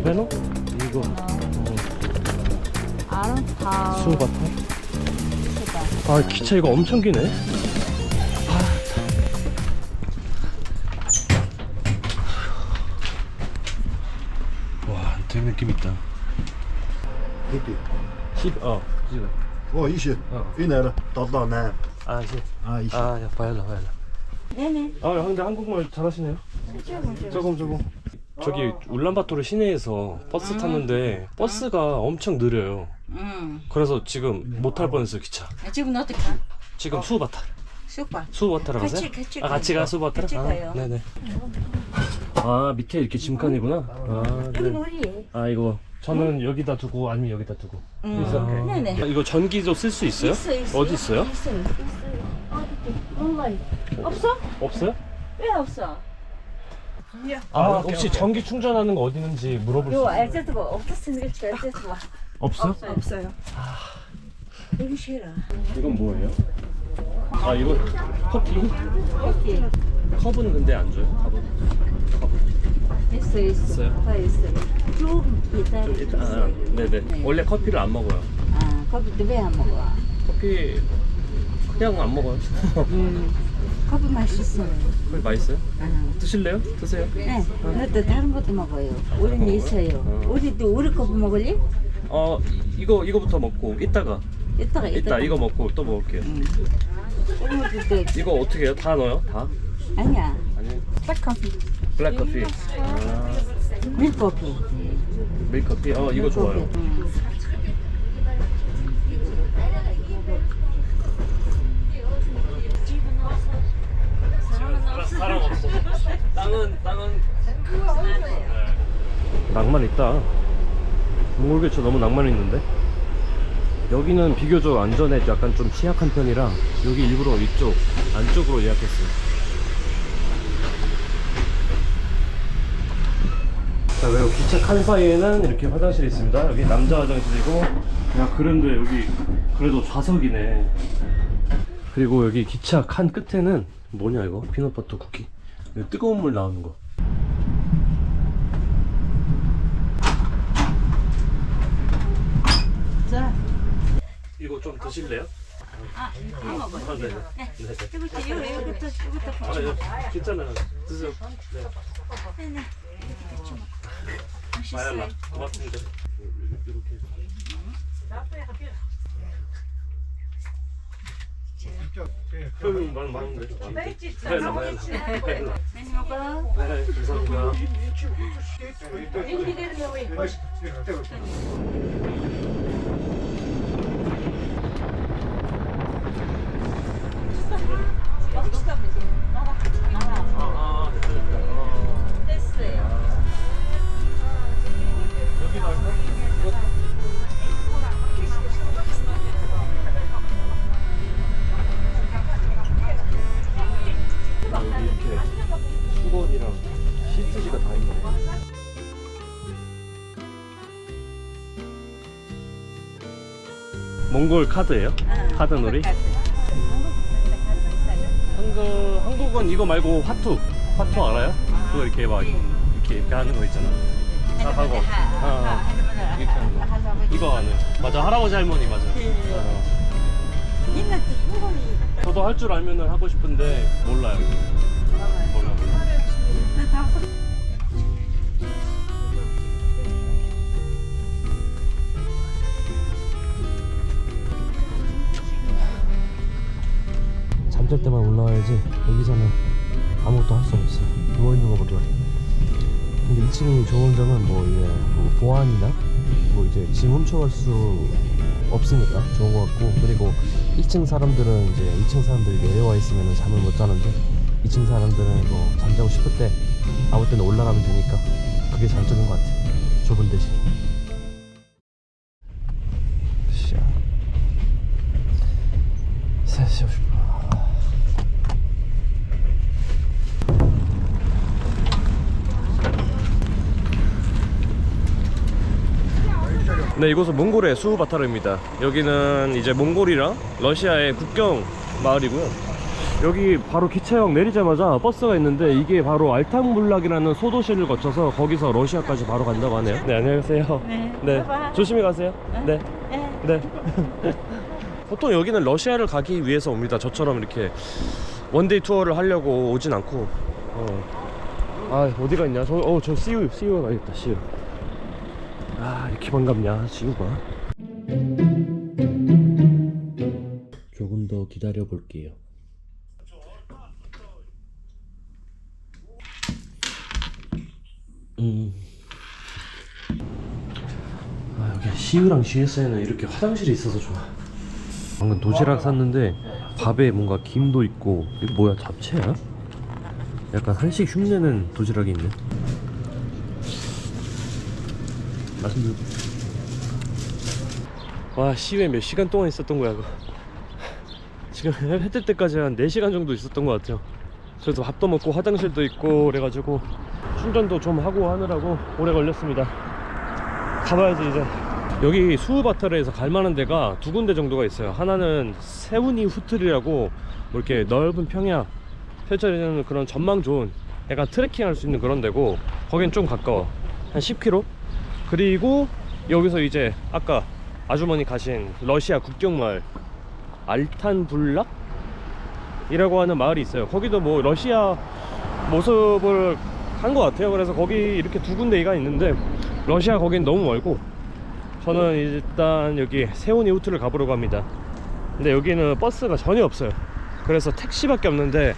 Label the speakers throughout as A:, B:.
A: 배너? 이거 수바타. 아 기차 이거 엄청 기네. 와 되게 느낌 있다.
B: Dit.
A: 10 지금.
B: Oh, hier. Inher. Dat nee.
A: 아 시.
B: Ah, hier.
A: 야 봐야라.
C: 네네.
A: 아 근데 한국말 잘하시네요. 조금. 저기 울란바토르 시내에서 버스 탔는데 버스가 엄청 느려요. 그래서 지금 못 탈 뻔했어요 기차.
C: 지금 어떻게 가?
A: 지금 수바타.
C: 슈퍼.
A: 수바타라 가세요? 같이 가 수바타라?
C: 같이 가요.
A: 네네. 아 밑에 이렇게 짐칸이구나. 아
C: 여기
A: 네.
C: 우리.
A: 아 이거 저는 여기다 두고 아니면 여기다 두고.
C: 네네.
A: 이거 전기도 쓸 수 있어요? 어디 있어요?
C: 있어요. 어디? 온라인. 없어?
A: 없어요?
C: 왜 없어?
A: 아 혹시 전기 충전하는 거 어디 있는지 물어볼 수
C: 요
A: 있어요?
C: 알제트가 없었으니까 알제트 와.
A: 없어요?
C: 없어요. 여기 싫어.
A: 이건 뭐예요? 아 이거 커피?
C: 오케이.
A: 컵은 근데 안 줘요? 컵은?
C: 있어요. 다 있어요. 조금 기다려.
A: 네네. 원래 커피를 안 먹어요.
C: 아, 커피도 왜 안 먹어?
A: 커피 그냥 안 먹어요.
C: 커피 맛있어요.
A: 커피 맛있어요?
C: 아.
A: 드실래요? 드세요.
C: 네. 그것도 다른 것도 먹어요. 우리는 있어요. 우리도 우리 커피 먹을래?
A: 이거부터 먹고 이따가 이따 이거 먹고 또 먹을게요.
C: 먹을게.
A: 이거 어떻게 해요? 다 넣어요? 다?
C: 아니야.
A: 아니요.
C: 딱 커피.
A: 블랙 커피.
C: 밀커피.
A: 밀커피. 이거 좋아요. 사람 없어. 땅은 낭만 있다. 몽골교차 너무 낭만 있는데. 여기는 비교적 안전에 약간 좀 취약한 편이라 여기 일부러 이쪽 안쪽으로 예약했어요. 자, 그리고 기차 칸 사이에는 이렇게 화장실이 있습니다. 여기 남자 화장실이고, 야 그런데 여기 그래도 좌석이네. 그리고 여기 기차 칸 끝에는 뭐냐 이거? 피넛버터 쿠키. 여기 뜨거운 물 나오는 거.
C: 자.
A: 이거 좀 드실래요?
C: 이거 먹어요.
A: 네.
C: 이거부터 이거부터.
A: 괜찮아요. 드세요. 네.
C: 네네.
A: 마얄라. 고맙습니다. 이렇게. 많은데. 마얄라.
C: 많이 먹어.
A: 네, 감사합니다.
C: 됐어요.
A: 여기 나올까? 여기 이렇게 수건이랑 시트지가 다 있네. 몽골 카드예요? 카드 놀이? 한국은 이거 말고 화투 알아요? 그거 이렇게 막 이렇게 하는 거 있잖아. 딱 하고 이렇게 하는 거. 이거 하는. 맞아, 할아버지 할머니 맞아. 저도 할 줄 알면은 하고 싶은데 몰라요. 몰라. 잠잘 때만 올라와야지 여기서는 아무것도 할 수 없어요. 누워있는 거밖에. 근데 2층이 좋은 점은 뭐 이제 뭐 보안이나 뭐 이제 짐 훔쳐갈 수 없으니까 좋은 것 같고, 그리고 1층 사람들은 이제 2층 사람들이 내려와 있으면 잠을 못 자는데 2층 사람들은 뭐 잠자고 싶을 때 아무 때나 올라가면 되니까 그게 장점인 것 같아요. 좁은 대신. 네, 이곳은 몽골의 수바타르입니다. 여기는 이제 몽골이랑 러시아의 국경 마을이고요. 여기 바로 기차역 내리자마자 버스가 있는데 이게 바로 알탕불락이라는 소도시를 거쳐서 거기서 러시아까지 바로 간다고 하네요. 네, 안녕하세요.
C: 네.
A: 조심히 가세요. 네.
C: 네.
A: 네. 보통 여기는 러시아를 가기 위해서 옵니다. 저처럼 이렇게 원데이 투어를 하려고 오진 않고. 아, 어디가 있냐? 저 CU 가야겠다. CU. 아, 이렇게 반갑냐, CU가. 조금 더 기다려 볼게요. 아, 여기 CU랑 GS에는 이렇게 화장실이 있어서 좋아. 방금 도시락 샀는데 밥에 뭔가 김도 있고, 이거 뭐야, 잡채야? 약간 한식 흉내는 도시락이 있네. 맛있네. 와, CU에 몇 시간 동안 있었던 거야 그거. 지금 해 뜰 때까지 한 4시간 정도 있었던 것 같아요. 그래서 밥도 먹고 화장실도 있고 그래가지고 충전도 좀 하고 하느라고 오래 걸렸습니다. 가봐야지 이제. 여기 수우바타르에서 갈만한 데가 두 군데 정도가 있어요. 하나는 세우니 후틀이라고 뭐 이렇게 넓은 평야 펼쳐지는 그런 전망 좋은 약간 트레킹 할 수 있는 그런 데고, 거긴 좀 가까워. 한 10km. 그리고 여기서 이제 아까 아주머니 가신 러시아 국경마을 알탄불락? 이라고 하는 마을이 있어요. 거기도 뭐 러시아 모습을 한 것 같아요. 그래서 거기 이렇게 두 군데가 있는데 러시아 거긴 너무 멀고, 저는 일단 여기 세우니 후트를 가보려고 합니다. 근데 여기는 버스가 전혀 없어요. 그래서 택시밖에 없는데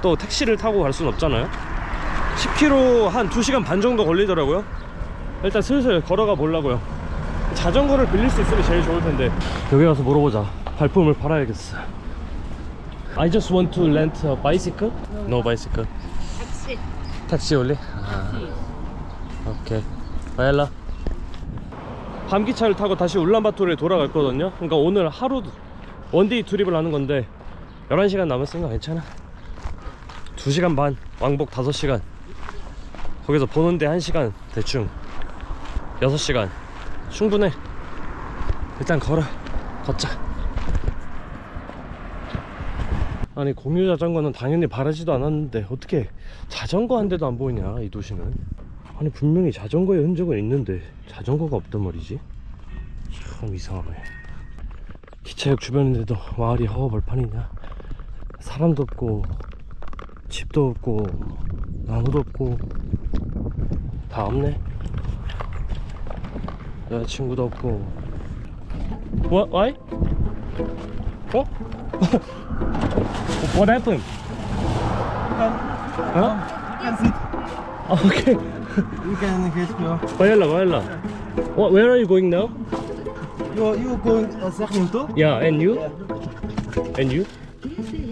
A: 또 택시를 타고 갈 수는 없잖아요. 10km 한 2시간 반 정도 걸리더라고요. 일단 슬슬 걸어가 보려고요. 자전거를 빌릴 수 있으면 제일 좋을 텐데. 여기 가서 물어보자. 발품을 팔아야겠어. I just want to rent a bicycle? No bicycle.
C: 택시.
A: 택시 only? 오케이. 바이엘라. 밤기차를 타고 다시 울란바토르에 돌아갈 거거든요. 그러니까 오늘 하루 원데이 투립을 하는 건데 11시간 남았으니까 괜찮아. 2시간 반, 왕복 5시간. 거기서 보는데 1시간 대충 6시간 충분해. 일단 걷자. 아니, 공유 자전거는 당연히 바라지도 않았는데 어떻게 자전거 한 대도 안 보이냐 이 도시는. 아니, 분명히 자전거의 흔적은 있는데 자전거가 없단 말이지. 참 이상하네. 기차역 주변인데도 마을이 허허벌판이냐. 사람도 없고 집도 없고 나무도 없고 다 없네. 여자친구도 없고. What? Why? What happened? Okay.
D: You can help me.
A: Vayala. Where are you going now?
D: You going Sacramento?
A: Yeah, and you? And you?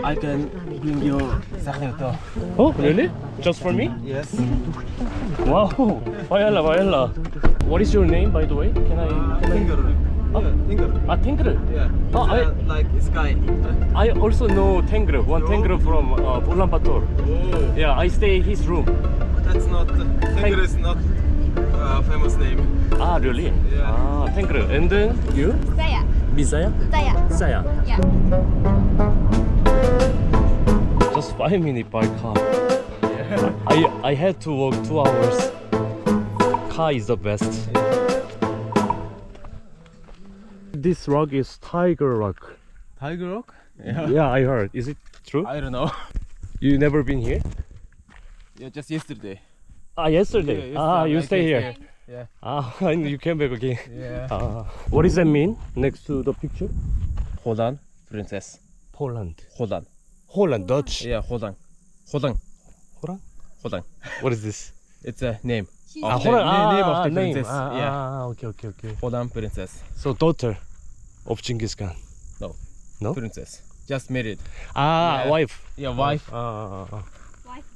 D: I can bring you Sacramento.
A: Oh, really? Just for me?
D: Yes.
A: Wow. Vayala. What is your name, by the way? Can I?
D: Tinker. Tinker.
A: Ah, Tengri.
D: Yeah.
A: Oh,
D: like sky.
A: I also know Tengri. One Tengri from Ulaanbaatar.
D: Oh.
A: Yeah, I stay his room.
D: That's not. Tinker is not a famous name.
A: Ah, really?
D: Yeah.
A: Ah, Tengri. And then you?
E: Saya.
A: Bisaya?
E: Saya.
A: Saya.
E: Yeah.
A: Just 5 minutes by car. I had to walk 2 hours. Car is the best. This rock is Tiger Rock.
D: Tiger Rock?
A: Yeah, I heard. Is it true?
D: I don't know.
A: You never been here?
D: Yeah, just yesterday.
A: Ah, yesterday.
D: Yeah,
A: Ah,
D: yesterday
A: you
D: I
A: stay
D: came
A: here.
D: here. Yeah.
A: Ah, and you came back again.
D: Yeah.
A: Ah, what does that mean next to the picture?
D: Hodan, princess.
A: Poland.
D: Hodan.
A: Holland, Dutch.
D: Yeah, Hodan.
A: Horan?
D: Hodan.
A: What is this?
D: It's a name.
A: Ah,
D: Of the-
A: Horan.
D: name of the
A: name.
D: princess. Yeah.
A: Okay.
D: Hodan, princess.
A: So daughter of Genghis Khan.
D: No.
A: No?
D: Princess. Just married.
A: Ah,
D: Yeah.
A: wife.
D: Yeah, wife.
E: Wife.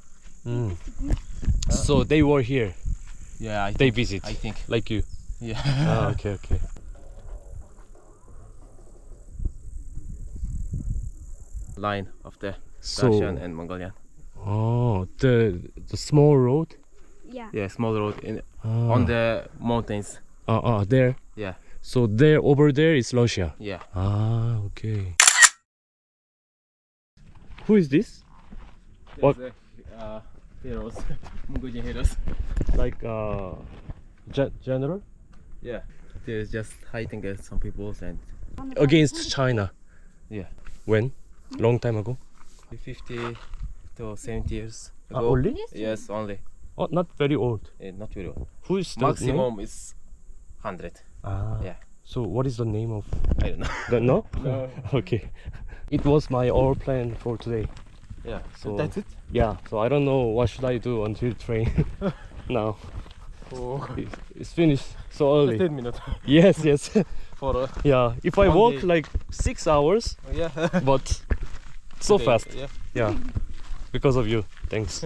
A: Mm. So they were here.
D: Yeah,
A: They visit.
D: I think.
A: Like you.
D: Yeah.
A: Ah, okay.
D: Line of the
A: So,
D: Russian and Mongolian.
A: oh, the small road.
E: Yeah.
D: Yeah, small road in
A: Ah.
D: on the mountains.
A: There.
D: Yeah.
A: So over there is Russia.
D: Yeah.
A: Ah, okay. Who is this? What?
D: Heroes. Mongolian heroes.
A: Like general
D: Yeah. They're just fighting against some people and
A: against China.
D: yeah.
A: When? Long time ago.
D: 50 to 70 years
A: Ah,
D: ago.
A: only?
D: Yes, only.
A: Oh, not very old.
D: Not very old.
A: Who is the
D: Maximum is 100.
A: Ah.
D: Yeah.
A: So what is the name of?
D: I don't know.
A: No.
D: No.
A: Okay. It was my all plan for today.
D: Yeah.
A: So-
D: So that's it.
A: Yeah. So I don't know what should I do until train. Now
D: Oh.
A: it's finished so early.
D: 10 minutes
A: Yes. Yes.
D: for
A: Yeah. If I
D: One
A: walk
D: day.
A: like 6 hours,
D: yeah.
A: but so
D: Okay,
A: fast.
D: Yeah.
A: Yeah. Because of you. Thanks.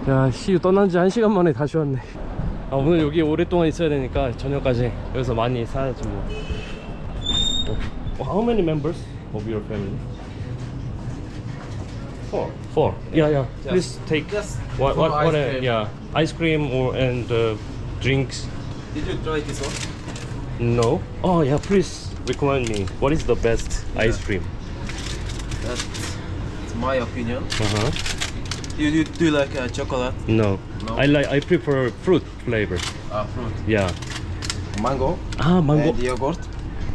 A: 야, 시 떠난 지 1시간 만에 다시 왔네. 아, 오늘 여기 오랫동안 있어야 되니까 저녁까지 여기서 많이 살아야지 뭐. How many members of your family?
D: 4.
A: 4. Yeah. Please take
D: Just
A: what
D: for ice
A: what
D: cream.
A: yeah, ice cream or and drinks.
D: Did you try this one?
A: No. Oh yeah, please recommend me. What is the best ice cream?
D: That's my opinion.
A: Uh-huh.
D: You do like chocolate?
A: No.
D: No?
A: I prefer fruit flavor.
D: Fruit.
A: Yeah.
D: Mango.
A: Ah, mango.
D: And yogurt.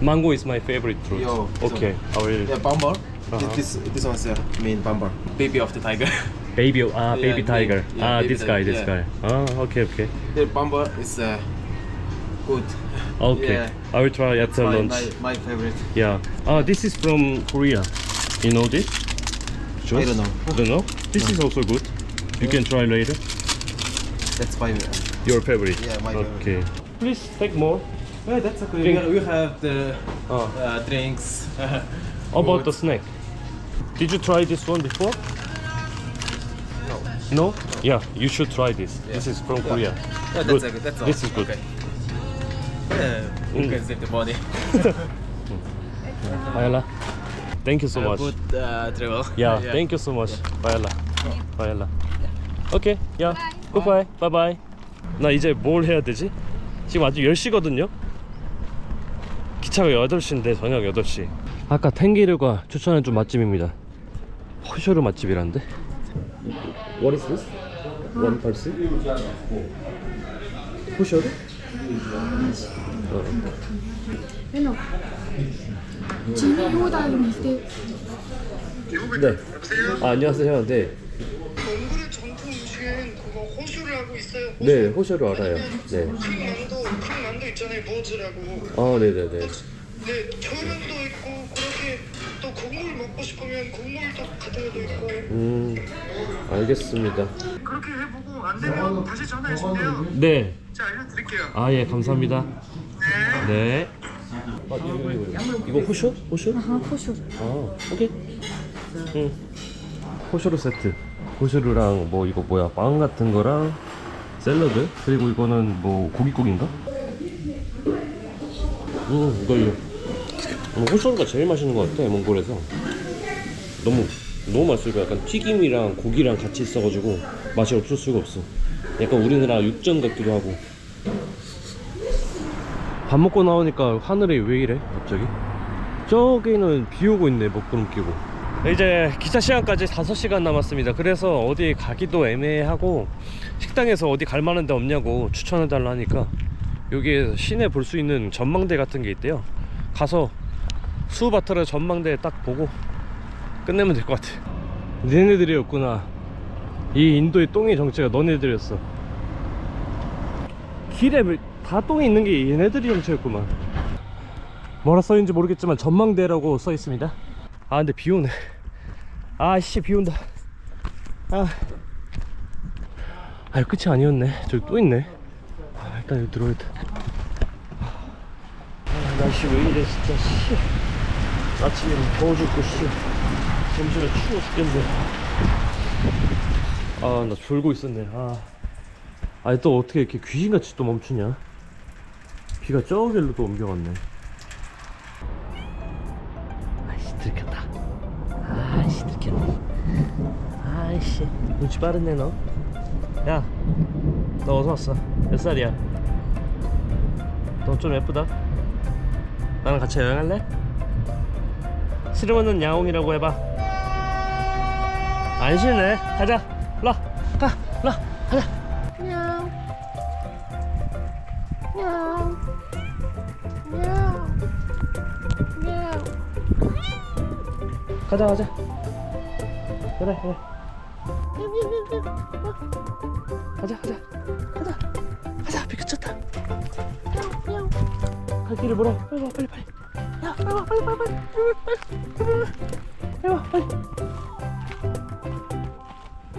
A: Mango is my favorite fruit.
D: Yo,
A: Okay, I will.
D: Yeah, bumper.
A: Uh-huh.
D: This one's mean bumper. Baby of the tiger.
A: Baby,
D: Yeah,
A: baby tiger.
D: yeah, baby
A: This guy,
D: tiger,
A: this
D: yeah.
A: guy. Ah, okay.
D: The bumper is good.
A: Okay.
D: Yeah.
A: I will try after
D: My,
A: lunch.
D: my favorite.
A: Yeah. This is from Korea. You know this?
D: I don't know.
A: Don't know? This is also good. You can try later.
D: That's my
A: Your favorite.
D: Yeah, my favorite.
A: Okay. Please take more.
D: Yeah, that's okay.
A: Drink.
D: We have the
A: Oh.
D: drinks.
A: About the snack. Did you try this one before?
D: No.
A: No? Yeah, you should try this. This is from Korea.
D: Yeah,
A: Good.
D: that's okay. That's all.
A: This is good.
D: Okay. Yeah, you can save the money.
A: Bayala. Thank you so much.
D: Good travel.
A: Yeah, thank you so much. Bayala. Bayala. Okay, yeah. Goodbye. Bye bye. 나 이제 뭘 해야 되지? 지금 아직 10시거든요. 기차가 8시인데 저녁 8시. 아까 탱기르가 추천해준 맛집입니다. 호쇼르 맛집이란데. What is this? One person? 호쇼르? 네. 아, 안녕하세요. 네.
E: 몽골의 전통 음식은 그거 호슈를 하고 있어요.
A: 네, 호쇼르 알아요. 네.
E: 큰 만두 있잖아요. 무즈라고.
A: 아, 네네네.
E: 네, 초면도 있고 그렇게 또 국물 먹고 싶으면 국물도 같은 것도 있고.
A: 알겠습니다.
E: 그렇게 해보고 안 되면 다시 전화해주세요.
A: 네.
E: 제가 알려드릴게요.
A: 아, 예, 감사합니다.
E: 네.
A: 네. 이거 호쇼? 호쇼?
C: 호쇼.
A: 아, 오케이. 응. 호쇼르 세트. 호쇼르랑 뭐 이거 뭐야? 빵 같은 거랑 샐러드. 그리고 이거는 뭐 고깃국인가? 이거. 호쇼르가 제일 맛있는 것 같아, 몽골에서. 너무 맛있고 약간 튀김이랑 고기랑 같이 있어가지고 맛이 없을 수가 없어. 약간 우리나라 육전 같기도 하고. 밥 먹고 나오니까 하늘이 왜 이래 갑자기? 저기는 비 오고 있네. 먹구름 끼고. 이제 기차 시간까지 5시간 남았습니다. 그래서 어디 가기도 애매하고 식당에서 어디 갈 만한 데 없냐고 추천해 달라 하니까 여기에 시내 볼 수 있는 전망대 같은 게 있대요. 가서 수바트르 전망대 딱 보고 끝내면 될 것 같아. 너네들이었구나. 이 인도의 똥의 정체가 너네들이었어. 길에 다 똥이 있는 게 얘네들이 정체였구만. 뭐라 써있는지 모르겠지만 전망대라고 써있습니다. 아 근데 비 오네. 아씨 비 온다. 아 끝이 아니었네. 저기 또 있네. 일단 여기 들어야 돼. 날씨 왜 이래 진짜 씨. 아침에는 더워 죽고 씨. 점심에 추워 죽겠네. 나 졸고 있었네. 아니 또 어떻게 이렇게 귀신같이 또 멈추냐. 비가 저길로 또 옮겨갔네. 아이씨 들켰다. 아이씨 들켰네. 아이씨 눈치 빠르네 너. 야 너 어서 왔어. 몇 살이야? 너 좀 예쁘다. 나랑 같이 여행할래? 싫으면은 야옹이라고 해봐. 안 싫네. 가자. 일로 가. 일로 가자.
C: 냥. 냥. 냥. 냥.
A: 가자. 그래. 가자. 비 그쳤다. 갈 길을 물어. 빨리 와. 야, 빨리 와. 빨리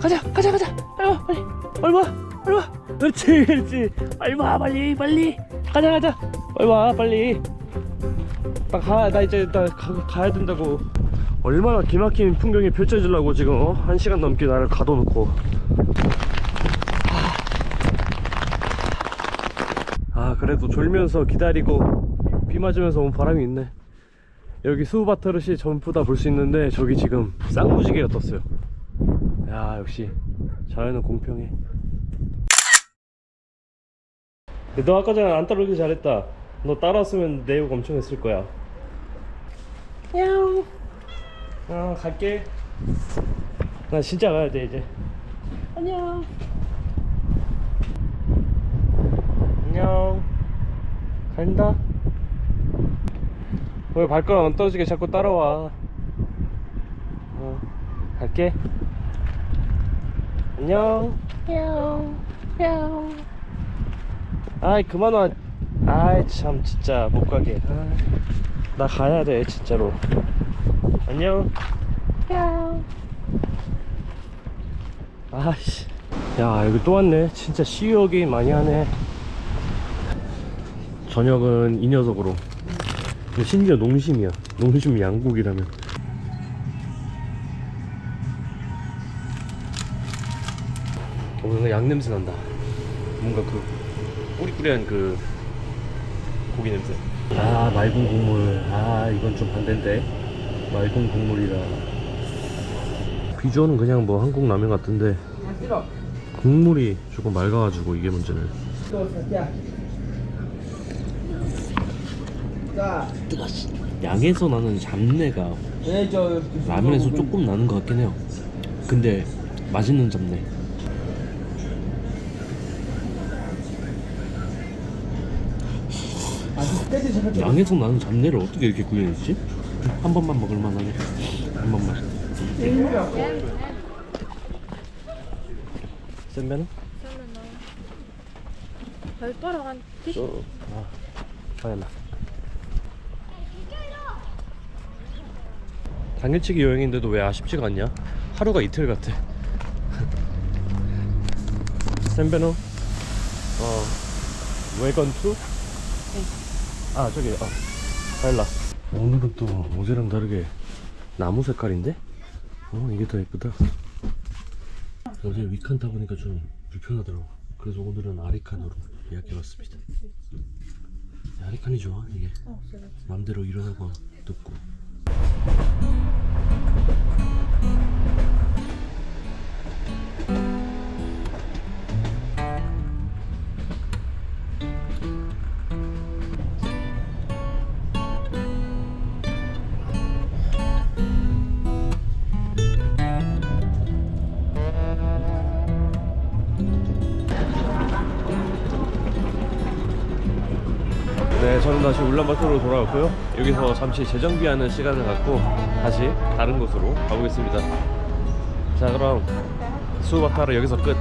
A: 가자. 빨리 와. 그렇지. 빨리 와. 빨리. 가자. 빨리 와. 빨리. 나 이제 가야 된다고. 얼마나 기막힌 풍경이 펼쳐지려고 지금 1시간 넘게 나를 가둬놓고. 그래도 졸면서 기다리고 비 맞으면서 온 바람이 있네. 여기 수우바타르시 전부 다 볼 수 있는데 저기 지금 쌍무지개가 떴어요. 야, 역시 자연은 공평해. 너 아까 전에 안 따라오기 잘했다. 너 따라왔으면 내 욕 엄청 했을 거야. 야옹. 갈게. 나 진짜 가야 돼 이제. 안녕. 간다. 왜 발가락 안 떨어지게 자꾸 따라와. 갈게. 안녕. 아이 그만 와. 아이 참 진짜 못 가게. 나 가야 돼 진짜로. 안녕. 아이씨. 야 여기 또 왔네. 진짜 시유하기 많이 하네. 저녁은 이 녀석으로. 심지어 농심이야. 농심 양고기라면. 뭔가 양 냄새 난다. 뭔가 그 꾸리꾸리한 그 고기 냄새. 맑은 국물. 이건 좀 반대인데. 맑은 국물이라. 비주얼은 그냥 뭐 한국 라면 같은데 국물이 조금 맑아가지고 이게 문제네. 양에서 나는 잡내가 라면에서 조금 나는 것 같긴 해요. 근데 맛있는 잡내. 양에서 나는 잡내를 어떻게 이렇게 구해냈지? 한 번만 먹을 만하네. 한 번만. 센면은?
F: 별도로간
A: 하얀나. 당일치기 여행인데도 왜 아쉽지가 않냐? 하루가 이틀 같아. 센베노? 웨건 투? 저기 파일라. 오늘은 또 어제랑 다르게 나무 색깔인데? 이게 더 예쁘다. 어제 위칸 타보니까 좀 불편하더라고. 그래서 오늘은 아리칸으로 예약해봤습니다. 아리칸이 좋아 이게. 맘대로 일어나고 눕고. 네, 저는 다시 울란바토르로 돌아왔고요. 여기서 잠시 재정비하는 시간을 갖고 다시 다른 곳으로 가보겠습니다. 자, 그럼 수우바타르 여기서 끝.